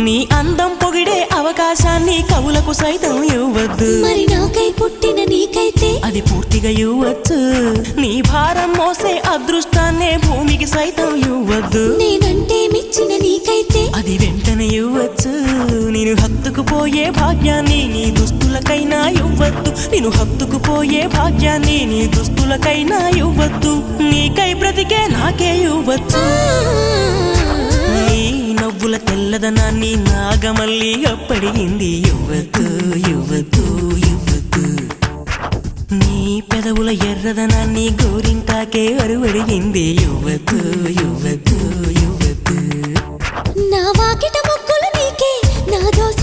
నీ అందం పొగిడే అవకాశాన్ని కవులకు సైతం ఇవ్వద్దు. మరి నాకై పుట్టిన నీకైతే అది పూర్తిగా ఇవ్వచ్చు. నీ భారం మోసే అదృష్టాన్నే భూమికి సైతం ఇవ్వద్దు. నేనంటే మెచ్చిన నీకైతే అది వెంటనే ఇవ్వచ్చు. నేను హత్తుకుపోయే భాగ్యాన్ని నీ దుస్తులకైనా ఇవ్వద్దు. నేను హత్తుకుపోయే భాగ్యాన్ని నీ దుస్తులకైనా ఇవ్వద్దు. నీకై బ్రతికే నాకే ఇవ్వచ్చు. నీ నవ్వుల తెల్లదనాన్ని నాగమల్లి అప్పడిగింది. ఇవ్వద్దు ఇవ్వద్దు ఇవ్వద్దు. నీ పెదవుల ఎర్రదనాన్ని గోరింటాకే అరువడిగింది. ఇవ్వద్దు ఇవ్వద్దు ఇవ్వద్దు. నా వాకిట ముగ్గులు నీకే, నా దోస